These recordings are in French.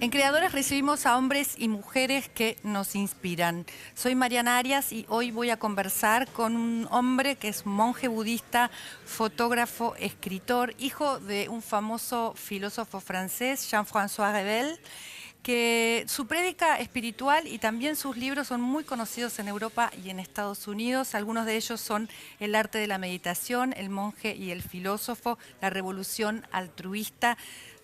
En Creadores recibimos a hombres y mujeres que nos inspiran. Soy Mariana Arias y hoy voy a conversar con un hombre que es monje budista, fotógrafo, escritor, hijo de un famoso filósofo francés, Jean-François Revel, que su prédica espiritual y también sus libros son muy conocidos en Europa y en Estados Unidos. Algunos de ellos son El arte de la meditación, El monje y el filósofo, La revolución altruista.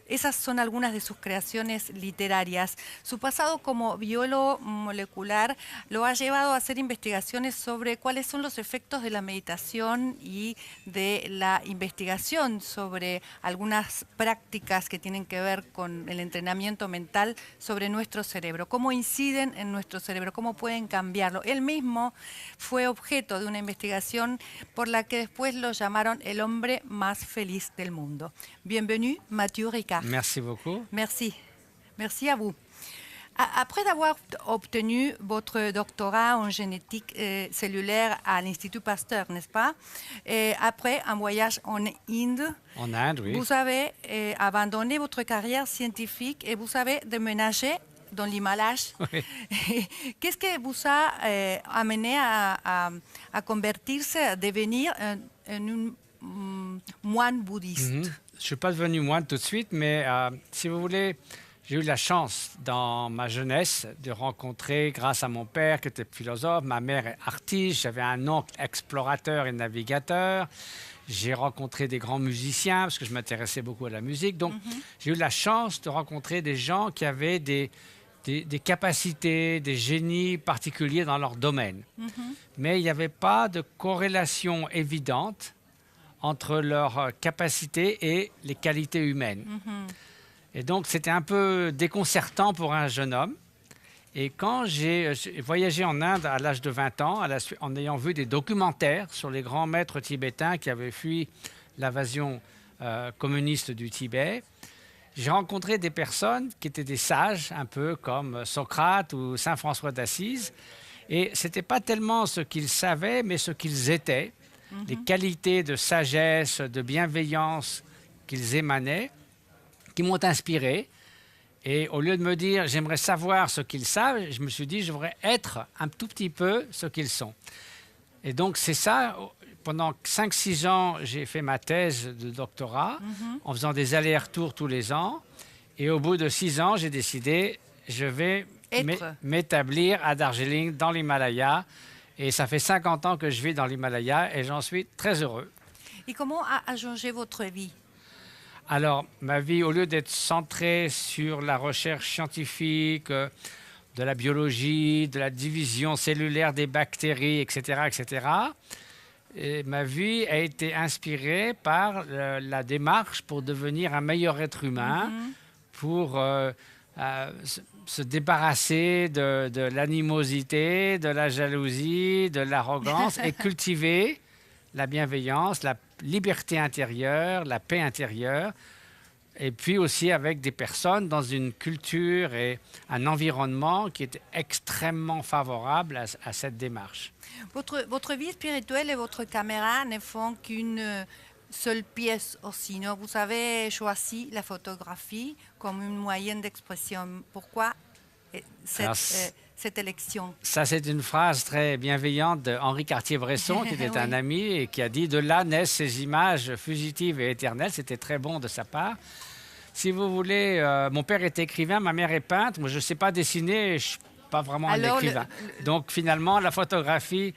Esas son algunas de sus creaciones literarias. Su pasado como biólogo molecular lo ha llevado a hacer investigaciones sobre cuáles son los efectos de la meditación y de la investigación sobre algunas prácticas que tienen que ver con el entrenamiento mental sobre nuestro cerebro, cómo inciden en nuestro cerebro, cómo pueden cambiarlo. Él mismo fue objeto de una investigación por la que después lo llamaron el hombre más feliz del mundo. Bienvenue, Mathieu Ricard. Merci beaucoup. Merci. Merci à vous. Après avoir obtenu votre doctorat en génétique cellulaire à l'Institut Pasteur, n'est-ce pas? Après un voyage en Inde, Oui. vous avez abandonné votre carrière scientifique et vous avez déménagé dans l'Himalaya. Oui. Qu'est-ce que vous a amené à convertirse, à devenir un moine bouddhiste? Je ne suis pas devenu moine tout de suite, mais si vous voulez, j'ai eu la chance dans ma jeunesse de rencontrer, grâce à mon père qui était philosophe, ma mère est artiste, j'avais un oncle explorateur et navigateur, j'ai rencontré des grands musiciens parce que je m'intéressais beaucoup à la musique. Donc j'ai eu la chance de rencontrer des gens qui avaient des capacités, des génies particuliers dans leur domaine. Mais il n'y avait pas de corrélation évidente entre leurs capacités et les qualités humaines. Et donc, c'était un peu déconcertant pour un jeune homme. Et quand j'ai voyagé en Inde à l'âge de 20 ans, en ayant vu des documentaires sur les grands maîtres tibétains qui avaient fui l'invasion communiste du Tibet, j'ai rencontré des personnes qui étaient des sages, un peu comme Socrate ou Saint François d'Assise. Et ce n'était pas tellement ce qu'ils savaient, mais ce qu'ils étaient. Les qualités de sagesse, de bienveillance qu'ils émanaient, qui m'ont inspiré. Et au lieu de me dire « j'aimerais savoir ce qu'ils savent », je me suis dit « je voudrais être un tout petit peu ce qu'ils sont ». Et donc c'est ça, pendant 5-6 ans, j'ai fait ma thèse de doctorat en faisant des allers-retours tous les ans. Et au bout de 6 ans, j'ai décidé « je vais m'établir à Darjeeling, dans l'Himalaya ». Et ça fait 50 ans que je vis dans l'Himalaya et j'en suis très heureux. Et comment a changé votre vie? Alors, ma vie, au lieu d'être centrée sur la recherche scientifique, de la biologie, de la division cellulaire des bactéries, etc., etc., ma vie a été inspirée par la démarche pour devenir un meilleur être humain, pour se débarrasser de l'animosité, de la jalousie, de l'arrogance et cultiver la bienveillance, la liberté intérieure, la paix intérieure, et puis aussi avec des personnes dans une culture et un environnement qui est extrêmement favorable à cette démarche. Votre vie spirituelle et votre caméra ne font qu'une seule pièce aussi, non? Vous avez choisi la photographie comme une moyen d'expression. Pourquoi cette élection? Ça, c'est une phrase très bienveillante d'Henri Cartier-Bresson, qui était un ami et qui a dit « De là naissent ces images fugitives et éternelles ». C'était très bon de sa part. Si vous voulez, mon père est écrivain, ma mère est peintre. Moi, je ne sais pas dessiner, je ne suis pas vraiment un écrivain. Donc, finalement, la photographie,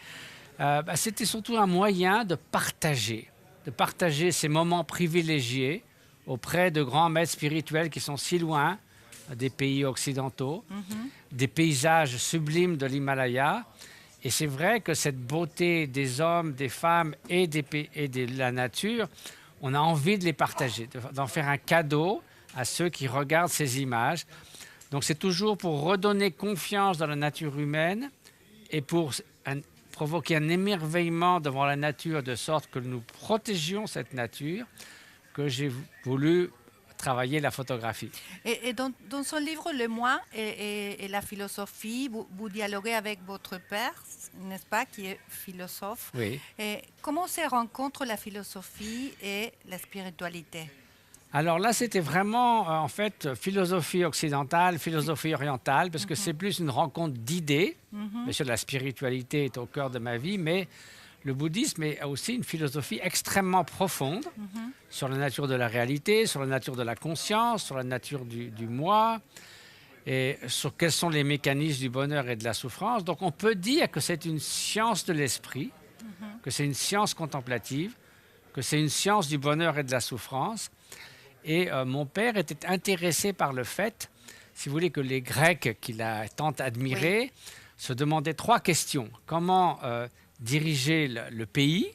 c'était surtout un moyen de partager ces moments privilégiés auprès de grands maîtres spirituels qui sont si loin des pays occidentaux, des paysages sublimes de l'Himalaya. Et c'est vrai que cette beauté des hommes, des femmes et de la nature, on a envie de les partager, d'en faire un cadeau à ceux qui regardent ces images. Donc c'est toujours pour redonner confiance dans la nature humaine et pour provoquer un émerveillement devant la nature de sorte que nous protégions cette nature que j'ai voulu travailler la photographie. Et dans son livre Le Moi et la philosophie, vous dialoguez avec votre père, n'est-ce pas, qui est philosophe. Oui. Et comment se rencontrent la philosophie et la spiritualité? Alors là, c'était vraiment, en fait, philosophie occidentale, philosophie orientale, parce que c'est plus une rencontre d'idées. Bien sûr, la spiritualité est au cœur de ma vie, mais le bouddhisme est aussi une philosophie extrêmement profonde sur la nature de la réalité, sur la nature de la conscience, sur la nature du moi, et sur quels sont les mécanismes du bonheur et de la souffrance. Donc on peut dire que c'est une science de l'esprit, que c'est une science contemplative, que c'est une science du bonheur et de la souffrance. Et mon père était intéressé par le fait, si vous voulez, que les Grecs qu'il a tant admirés se demandaient 3 questions. Comment diriger le pays?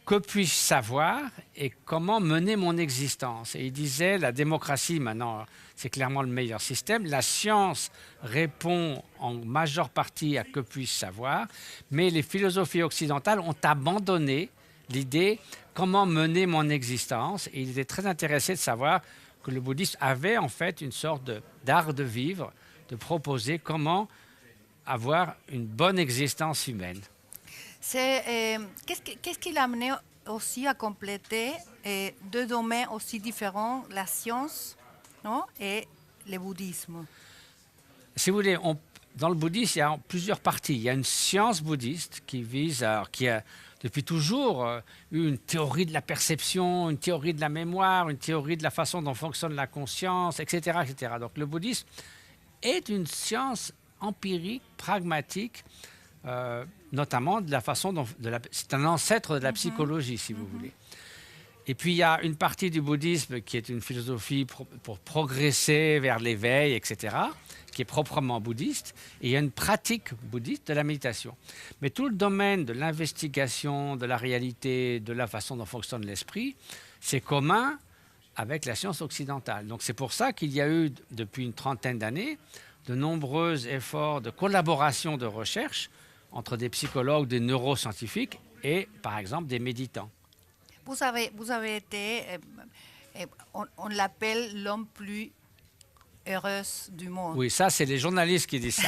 Que puis-je savoir? Et comment mener mon existence? Et il disait, la démocratie, maintenant, c'est clairement le meilleur système. La science répond en majeure partie à que puis-je savoir, mais les philosophies occidentales ont abandonné l'idée comment mener mon existence. Et il était très intéressé de savoir que le bouddhisme avait en fait une sorte d'art de vivre, de proposer comment avoir une bonne existence humaine. Qu'est-ce qui l'a amené aussi à compléter 2 domaines aussi différents, la science, non, et le bouddhisme? Si vous voulez, dans le bouddhisme, il y a plusieurs parties. Il y a une science bouddhiste qui a depuis toujours eu une théorie de la perception, une théorie de la mémoire, une théorie de la façon dont fonctionne la conscience, etc., etc. Donc le bouddhisme est une science empirique, pragmatique, notamment de la façon dont... c'est un ancêtre de la psychologie, si vous voulez. Et puis il y a une partie du bouddhisme qui est une philosophie pour progresser vers l'éveil, etc., qui est proprement bouddhiste, et il y a une pratique bouddhiste de la méditation. Mais tout le domaine de l'investigation, de la réalité, de la façon dont fonctionne l'esprit, c'est commun avec la science occidentale. Donc c'est pour ça qu'il y a eu, depuis une trentaine d'années, de nombreux efforts de collaboration de recherche entre des psychologues, des neuroscientifiques et, par exemple, des méditants. Vous avez été, on l'appelle l'homme plus heureux du monde. Oui, ça, c'est les journalistes qui disent ça.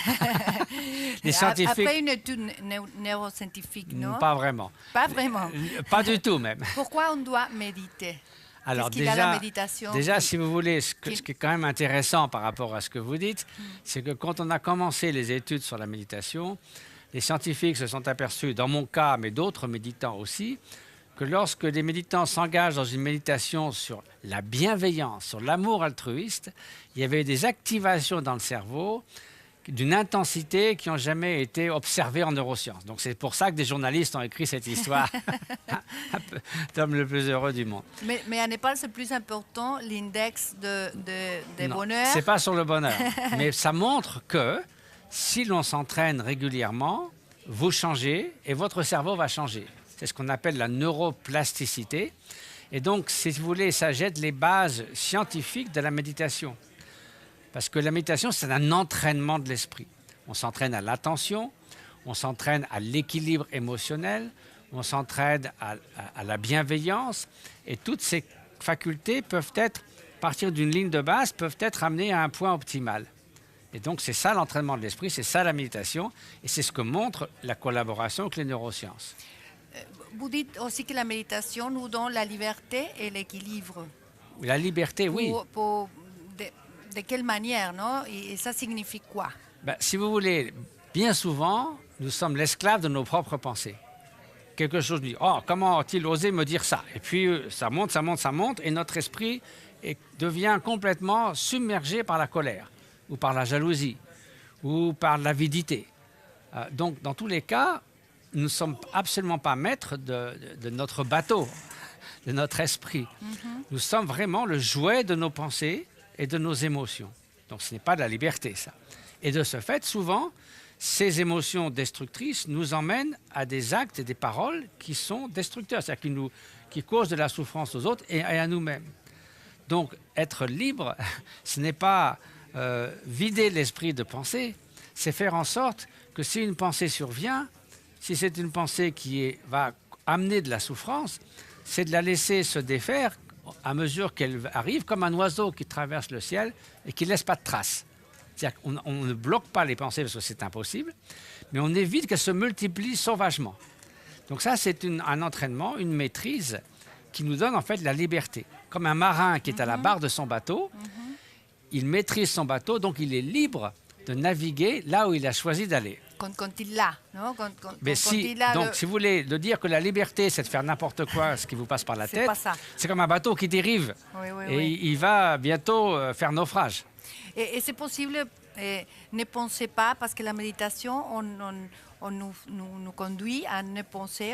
Les scientifiques... Après une étude neuroscientifique, non? Pas vraiment. Pas vraiment. Pas du tout, même. Pourquoi on doit méditer? Alors Qu'est-ce qu'il y a à la méditation? Déjà, si vous voulez, ce qui est quand même intéressant par rapport à ce que vous dites, c'est que quand on a commencé les études sur la méditation, les scientifiques se sont aperçus, dans mon cas, mais d'autres méditants aussi, que lorsque les méditants s'engagent dans une méditation sur la bienveillance, sur l'amour altruiste, il y avait des activations dans le cerveau d'une intensité qui n'ont jamais été observées en neurosciences. Donc c'est pour ça que des journalistes ont écrit cette histoire d'homme le plus heureux du monde. Mais à Népal, c'est plus important l'index de bonheur. C'est pas sur le bonheur, mais ça montre que si l'on s'entraîne régulièrement, vous changez et votre cerveau va changer. C'est ce qu'on appelle la neuroplasticité. Et donc, si vous voulez, ça jette les bases scientifiques de la méditation. Parce que la méditation, c'est un entraînement de l'esprit. On s'entraîne à l'attention, on s'entraîne à l'équilibre émotionnel, on s'entraîne à la bienveillance. Et toutes ces facultés peuvent être, à partir d'une ligne de base, peuvent être amenées à un point optimal. Et donc, c'est ça l'entraînement de l'esprit, c'est ça la méditation. Et c'est ce que montre la collaboration avec les neurosciences. Vous dites aussi que la méditation nous donne la liberté et l'équilibre. La liberté, oui. De quelle manière, non? Et ça signifie quoi? Si vous voulez, bien souvent, nous sommes l'esclave de nos propres pensées. Quelque chose dit, oh, comment a-t-il osé me dire ça? Et puis, ça monte, ça monte, ça monte, et notre esprit devient complètement submergé par la colère, ou par la jalousie, ou par l'avidité. Donc, dans tous les cas, nous ne sommes absolument pas maîtres de notre bateau, de notre esprit. Nous sommes vraiment le jouet de nos pensées et de nos émotions. Donc ce n'est pas de la liberté, ça. Et de ce fait, souvent, ces émotions destructrices nous emmènent à des actes et des paroles qui sont destructeurs, c'est-à-dire qui causent de la souffrance aux autres et à nous-mêmes. Donc être libre, ce n'est pas vider l'esprit de pensée, c'est faire en sorte que si une pensée survient, si c'est une pensée qui va amener de la souffrance, c'est de la laisser se défaire à mesure qu'elle arrive, comme un oiseau qui traverse le ciel et qui ne laisse pas de traces. C'est-à-dire qu'on ne bloque pas les pensées parce que c'est impossible, mais on évite qu'elles se multiplient sauvagement. Donc ça, c'est un entraînement, une maîtrise qui nous donne en fait la liberté. comme un marin qui est à la barre de son bateau. Il maîtrise son bateau, donc il est libre de naviguer là où il a choisi d'aller. Quand il l'a, non? Mais quand si, il a donc, si vous voulez, de dire que la liberté, c'est de faire n'importe quoi, ce qui vous passe par la C'est tête, pas ça. c'est comme un bateau qui dérive. Oui, oui, Et oui. il va bientôt faire naufrage. Et c'est possible, ne pensez pas, parce que la méditation, on nous conduit à ne penser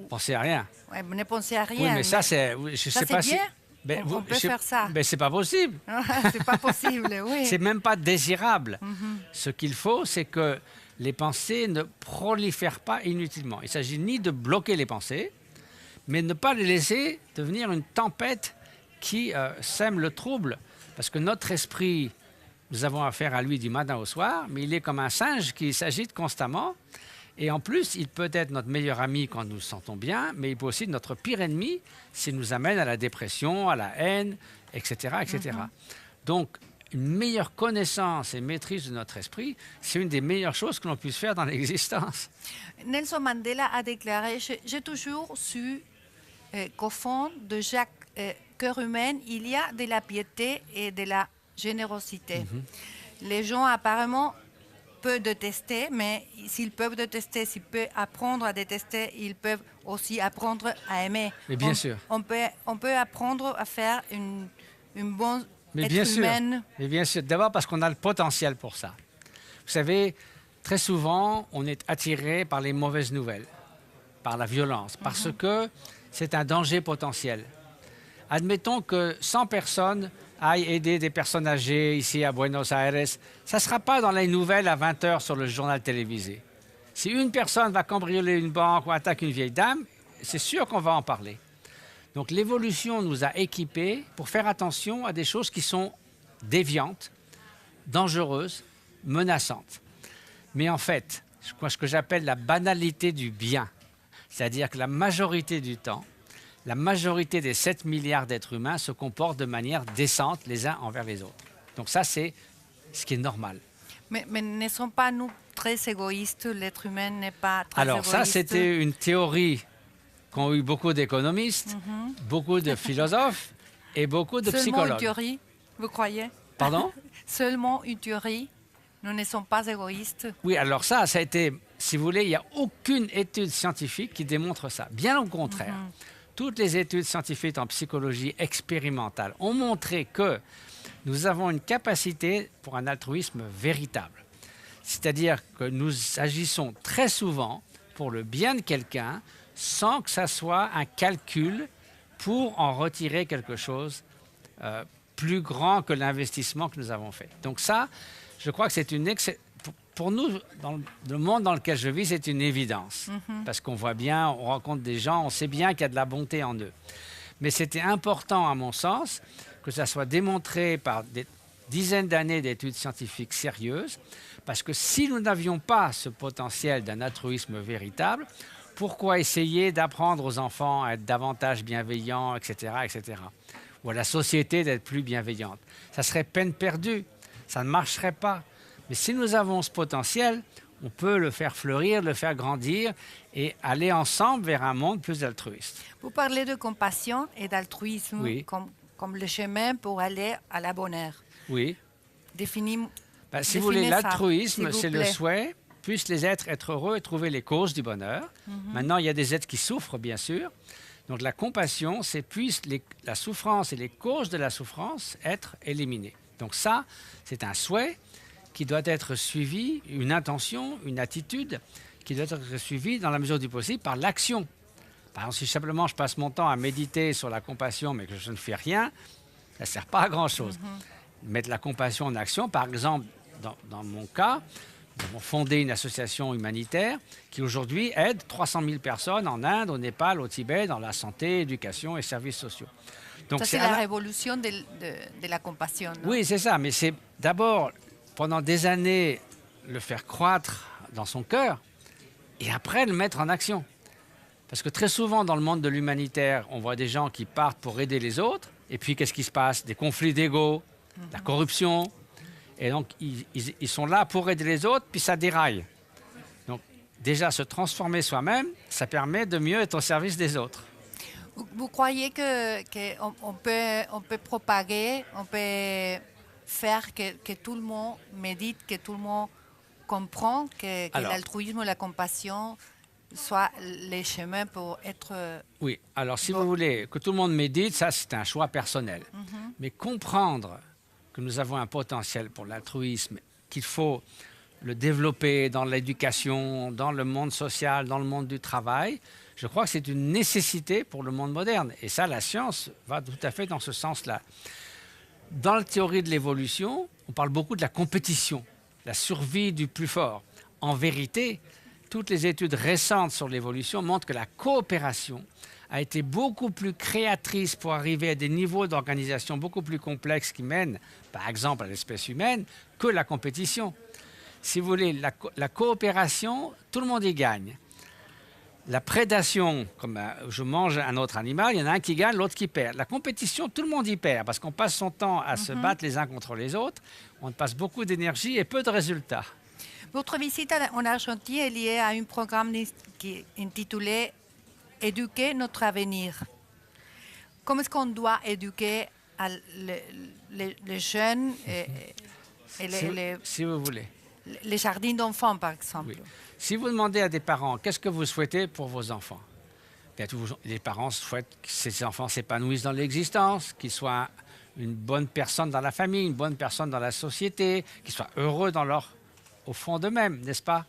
Pensez à rien. ouais, ne penser à rien. Oui, mais ça, c'est... Je ça, sais c'est pas bien. si... Ben, On peut faire ça. Mais c'est pas possible. C'est pas possible, oui. C'est même pas désirable. Ce qu'il faut, c'est que les pensées ne prolifèrent pas inutilement. Il s'agit ni de bloquer les pensées, mais de ne pas les laisser devenir une tempête qui sème le trouble. Parce que notre esprit, nous avons affaire à lui du matin au soir, mais il est comme un singe qui s'agite constamment. Et en plus, il peut être notre meilleur ami quand nous nous sentons bien, mais il peut aussi être notre pire ennemi s'il nous amène à la dépression, à la haine, etc. etc. Donc, une meilleure connaissance et maîtrise de notre esprit, c'est une des meilleures choses que l'on puisse faire dans l'existence. Nelson Mandela a déclaré, j'ai toujours su qu'au fond de chaque cœur humain, il y a de la piété et de la générosité. Les gens apparemment peuvent détester, mais s'ils peuvent détester, s'ils peuvent apprendre à détester, ils peuvent aussi apprendre à aimer. Mais bien sûr. On peut apprendre à faire une bonne Mais être bien sûr. humaine. Mais bien sûr. D'abord parce qu'on a le potentiel pour ça. Vous savez, très souvent, on est attiré par les mauvaises nouvelles, par la violence, parce que c'est un danger potentiel. Admettons que 100 personnes aillent aider des personnes âgées ici à Buenos Aires. Ça ne sera pas dans les nouvelles à 20 h sur le journal télévisé. Si une personne va cambrioler une banque ou attaque une vieille dame, c'est sûr qu'on va en parler. Donc l'évolution nous a équipés pour faire attention à des choses qui sont déviantes, dangereuses, menaçantes. Mais en fait, ce que j'appelle la banalité du bien, c'est-à-dire que la majorité du temps, la majorité des 7 milliards d'êtres humains se comportent de manière décente les uns envers les autres. Donc ça, c'est ce qui est normal. Mais ne sont pas nous très égoïstes, l'être humain n'est pas très Alors égoïste. ça, c'était une théorie qu'ont eu beaucoup d'économistes, beaucoup de philosophes et beaucoup de Seulement psychologues. une théorie, vous croyez? Pardon? Seulement une théorie, nous ne sommes pas égoïstes. Oui, alors ça a été, si vous voulez, il n'y a aucune étude scientifique qui démontre ça. Bien au contraire. Toutes les études scientifiques en psychologie expérimentale ont montré que nous avons une capacité pour un altruisme véritable. C'est-à-dire que nous agissons très souvent pour le bien de quelqu'un sans que ça soit un calcul pour en retirer quelque chose plus grand que l'investissement que nous avons fait. Donc ça, je crois que c'est une pour nous, dans le monde dans lequel je vis, c'est une évidence. Parce qu'on voit bien, on rencontre des gens, on sait bien qu'il y a de la bonté en eux. Mais c'était important, à mon sens, que ça soit démontré par des dizaines d'années d'études scientifiques sérieuses, parce que si nous n'avions pas ce potentiel d'un altruisme véritable, pourquoi essayer d'apprendre aux enfants à être davantage bienveillants, etc., etc., ou à la société d'être plus bienveillante? Ça serait peine perdue, ça ne marcherait pas. Mais si nous avons ce potentiel, on peut le faire fleurir, le faire grandir et aller ensemble vers un monde plus altruiste. Vous parlez de compassion et d'altruisme Oui. comme le chemin pour aller à la bonheur. Oui. Si vous voulez, l'altruisme, c'est le souhait, puissent les êtres être heureux et trouver les causes du bonheur. Maintenant, il y a des êtres qui souffrent, bien sûr. Donc la compassion, c'est puissent la souffrance et les causes de la souffrance être éliminées. Donc ça, c'est un souhait qui doit être suivi, une intention, une attitude qui doit être suivie dans la mesure du possible par l'action. Par exemple, si simplement je passe mon temps à méditer sur la compassion mais que je ne fais rien, ça ne sert pas à grand-chose. Mettre la compassion en action, par exemple, dans mon cas, nous avons fondé une association humanitaire qui aujourd'hui aide 300 000 personnes en Inde, au Népal, au Tibet, dans la santé, éducation et services sociaux. Donc, ça, c'est la révolution de la compassion. Non? Oui, c'est ça, mais c'est d'abord, pendant des années, le faire croître dans son cœur et après le mettre en action. Parce que très souvent, dans le monde de l'humanitaire, on voit des gens qui partent pour aider les autres et puis qu'est-ce qui se passe? Des conflits d'ego, la corruption. Et donc, ils sont là pour aider les autres, puis ça déraille. Donc, déjà, se transformer soi-même, ça permet de mieux être au service des autres. Vous croyez que on peut propager, on peut faire que tout le monde médite, que tout le monde comprend que Alors, l'altruisme et la compassion soient les chemins pour être... oui, alors si Bon. vous voulez que tout le monde médite, ça c'est un choix personnel. Mais comprendre que nous avons un potentiel pour l'altruisme, qu'il faut le développer dans l'éducation, dans le monde social, dans le monde du travail, je crois que c'est une nécessité pour le monde moderne. Et ça, la science va tout à fait dans ce sens-là. Dans la théorie de l'évolution, on parle beaucoup de la compétition, la survie du plus fort. En vérité, toutes les études récentes sur l'évolution montrent que la coopération a été beaucoup plus créatrice pour arriver à des niveaux d'organisation beaucoup plus complexes qui mènent, par exemple, à l'espèce humaine, que la compétition. Si vous voulez, la coopération, tout le monde y gagne. La prédation, comme je mange un autre animal, il y en a un qui gagne, l'autre qui perd. La compétition, tout le monde y perd parce qu'on passe son temps à se battre les uns contre les autres. On passe beaucoup d'énergie et peu de résultats. Votre visite en Argentine est liée à un programme qui est intitulé Éduquer notre avenir. Comment est-ce qu'on doit éduquer les jeunes et Si vous voulez. les jardins d'enfants, par exemple? Oui. Si vous demandez à des parents, qu'est-ce que vous souhaitez pour vos enfants? Bien, les parents souhaitent que ces enfants s'épanouissent dans l'existence, qu'ils soient une bonne personne dans la famille, une bonne personne dans la société, qu'ils soient heureux au fond d'eux-mêmes, n'est-ce pas?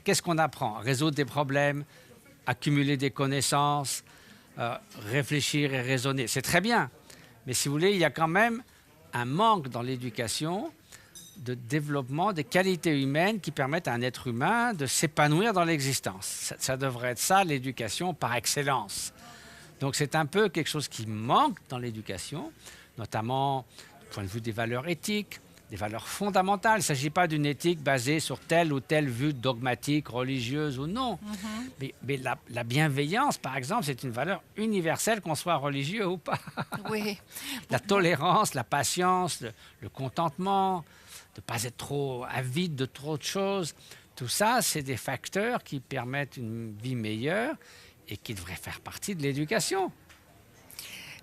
Qu'est-ce qu'on apprend? Résoudre des problèmes, accumuler des connaissances, réfléchir et raisonner. C'est très bien. Mais si vous voulez, il y a quand même un manque dans l'éducation de développement des qualités humaines qui permettent à un être humain de s'épanouir dans l'existence. Ça devrait être ça, l'éducation par excellence. Donc c'est un peu quelque chose qui manque dans l'éducation, notamment du point de vue des valeurs éthiques, des valeurs fondamentales. Il ne s'agit pas d'une éthique basée sur telle ou telle vue dogmatique, religieuse ou non. Mais la bienveillance, par exemple, c'est une valeur universelle, qu'on soit religieux ou pas. Oui. La tolérance, la patience, le contentement, de ne pas être trop avide de trop de choses. Tout ça, c'est des facteurs qui permettent une vie meilleure et qui devraient faire partie de l'éducation.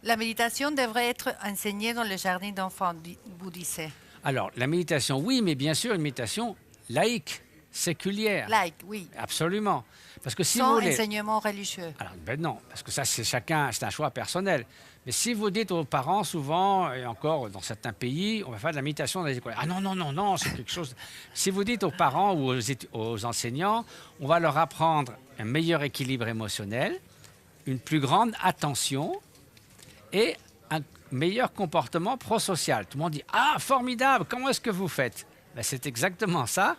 La méditation devrait être enseignée dans les jardins d'enfants, vous disiez. Alors, la méditation, oui, mais bien sûr, une méditation laïque, séculière. Like, oui. Absolument. Parce que si Sans vous voulez... enseignement religieux. Alors, ben non, parce que ça, c'est un choix personnel. Mais si vous dites aux parents, souvent, et encore dans certains pays, on va faire de la méditation dans les écoles. Ah non, non, non, non, c'est quelque chose... Si vous dites aux parents ou aux enseignants, on va leur apprendre un meilleur équilibre émotionnel, une plus grande attention et un meilleur comportement prosocial. Tout le monde dit « Ah, formidable, comment est-ce que vous faites ?» Ben, c'est exactement ça.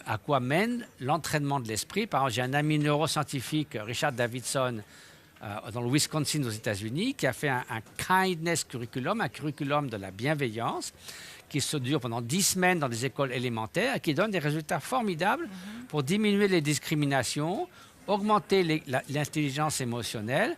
À quoi mène l'entraînement de l'esprit. Par exemple, j'ai un ami neuroscientifique, Richard Davidson, dans le Wisconsin aux États-Unis, qui a fait un kindness curriculum, un curriculum de la bienveillance, qui se dure pendant 10 semaines dans des écoles élémentaires et qui donne des résultats formidables pour diminuer les discriminations, augmenter l'intelligence émotionnelle.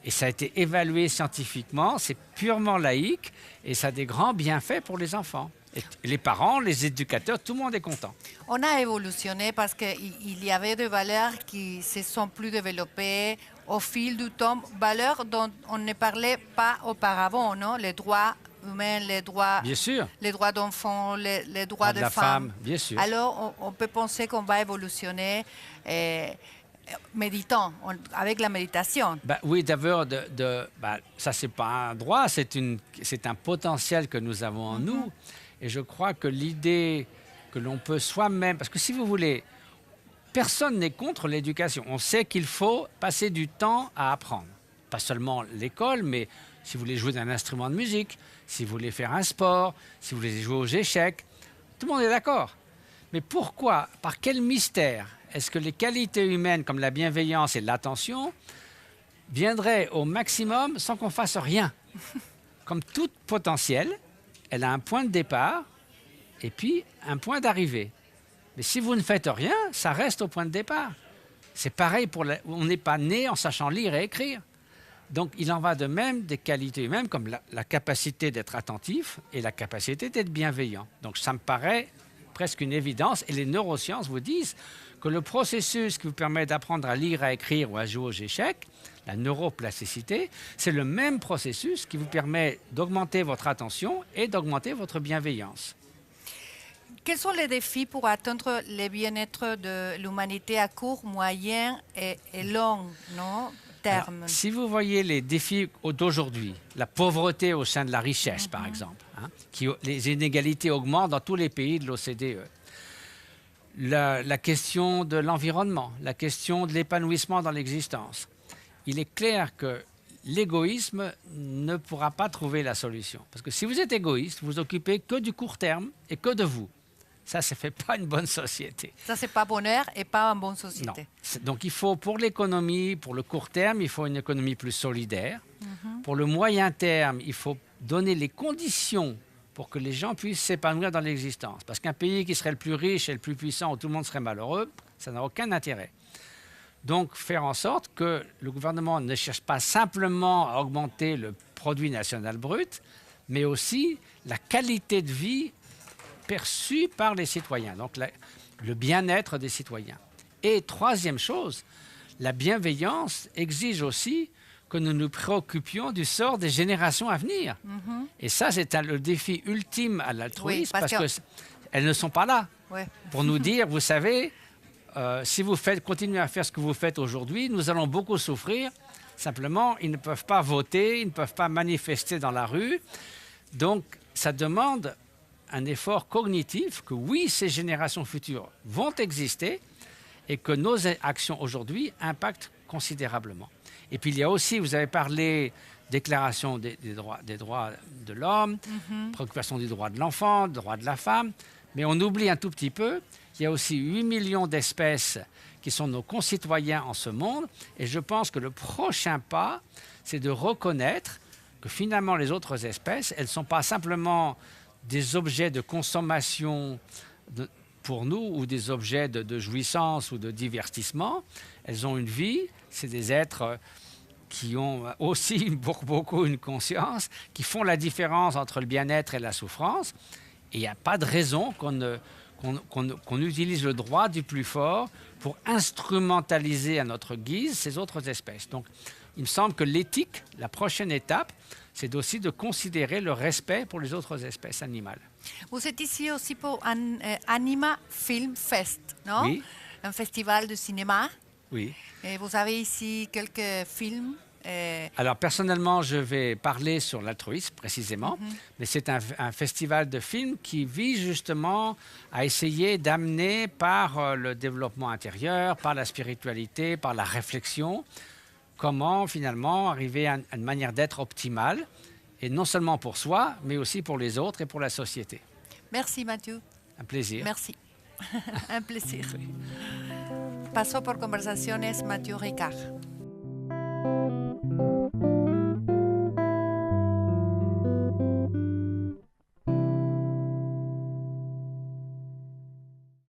Et ça a été évalué scientifiquement, c'est purement laïque et ça a des grands bienfaits pour les enfants. Et les parents, les éducateurs, tout le monde est content. On a évolutionné parce qu'il y avait des valeurs qui se sont plus développées au fil du temps, valeurs dont on ne parlait pas auparavant, non? Les droits humains, les droits, bien sûr, les droits d'enfants, les droits de des la femmes. Bien sûr. Alors, on peut penser qu'on va évolutionner méditant, avec la méditation. Bah, oui, d'abord, ça, c'est pas un droit, c'est un potentiel que nous avons en nous. Et je crois que l'idée que l'on peut soi-même... Parce que si vous voulez, personne n'est contre l'éducation. On sait qu'il faut passer du temps à apprendre. Pas seulement l'école, mais si vous voulez jouer d'un instrument de musique, si vous voulez faire un sport, si vous voulez jouer aux échecs, tout le monde est d'accord. Mais pourquoi, par quel mystère, est-ce que les qualités humaines comme la bienveillance et l'attention viendraient au maximum sans qu'on fasse rien? Comme tout potentiel, elle a un point de départ et puis un point d'arrivée. Mais si vous ne faites rien, ça reste au point de départ. C'est pareil, on n'est pas né en sachant lire et écrire. Donc il en va de même des qualités humaines comme la capacité d'être attentif et la capacité d'être bienveillant. Donc ça me paraît presque une évidence. Et les neurosciences vous disent que le processus qui vous permet d'apprendre à lire, à écrire ou à jouer aux échecs, la neuroplasticité, c'est le même processus qui vous permet d'augmenter votre attention et d'augmenter votre bienveillance. Quels sont les défis pour atteindre le bien-être de l'humanité à court, moyen et long terme? Alors, si vous voyez les défis d'aujourd'hui, la pauvreté au sein de la richesse, par exemple, les inégalités augmentent dans tous les pays de l'OCDE. La question de l'environnement, la question de l'épanouissement dans l'existence. Il est clair que l'égoïsme ne pourra pas trouver la solution. Parce que si vous êtes égoïste, vous vous occupez que du court terme et que de vous. Ça ne fait pas une bonne société. Ça, c'est pas bonheur et pas une bonne société. Non. Donc, il faut, pour l'économie, pour le court terme, il faut une économie plus solidaire. Pour le moyen terme, il faut donner les conditions pour que les gens puissent s'épanouir dans l'existence. Parce qu'un pays qui serait le plus riche et le plus puissant, où tout le monde serait malheureux, ça n'a aucun intérêt. Donc, faire en sorte que le gouvernement ne cherche pas simplement à augmenter le produit national brut, mais aussi la qualité de vie perçue par les citoyens, donc le bien-être des citoyens. Et troisième chose, la bienveillance exige aussi que nous nous préoccupions du sort des générations à venir. Et ça, c'est le défi ultime à l'altruisme, parce qu'elles ne sont pas là pour nous dire, vous savez, si vous continuez à faire ce que vous faites aujourd'hui, nous allons beaucoup souffrir. Simplement, ils ne peuvent pas voter, ils ne peuvent pas manifester dans la rue. Donc, ça demande un effort cognitif que oui, ces générations futures vont exister et que nos actions aujourd'hui impactent considérablement. Et puis il y a aussi, vous avez parlé, déclaration des droits de l'homme, préoccupation des droits de l'enfant, des droits de la femme, mais on oublie un tout petit peu, il y a aussi 8 millions d'espèces qui sont nos concitoyens en ce monde, et je pense que le prochain pas, c'est de reconnaître que finalement les autres espèces, elles ne sont pas simplement des objets de consommation pour nous ou des objets de jouissance ou de divertissement. Elles ont une vie, c'est des êtres qui ont aussi beaucoup une conscience, qui font la différence entre le bien-être et la souffrance. Et il n'y a pas de raison qu'on utilise le droit du plus fort pour instrumentaliser à notre guise ces autres espèces. Donc, il me semble que l'éthique, la prochaine étape, c'est aussi de considérer le respect pour les autres espèces animales. Vous êtes ici aussi pour un Anima Film Fest, non? Oui. Un festival de cinéma. Oui. Et vous avez ici quelques films. Alors, personnellement, je vais parler sur l'altruisme, précisément. Mais c'est un festival de films qui vise justement à essayer d'amener par le développement intérieur, par la spiritualité, par la réflexion, comment finalement arriver à une manière d'être optimale, et non seulement pour soi, mais aussi pour les autres et pour la société. Merci Mathieu. Un plaisir. Merci. Un plaisir. Pasó por Conversaciones Mathieu Ricard.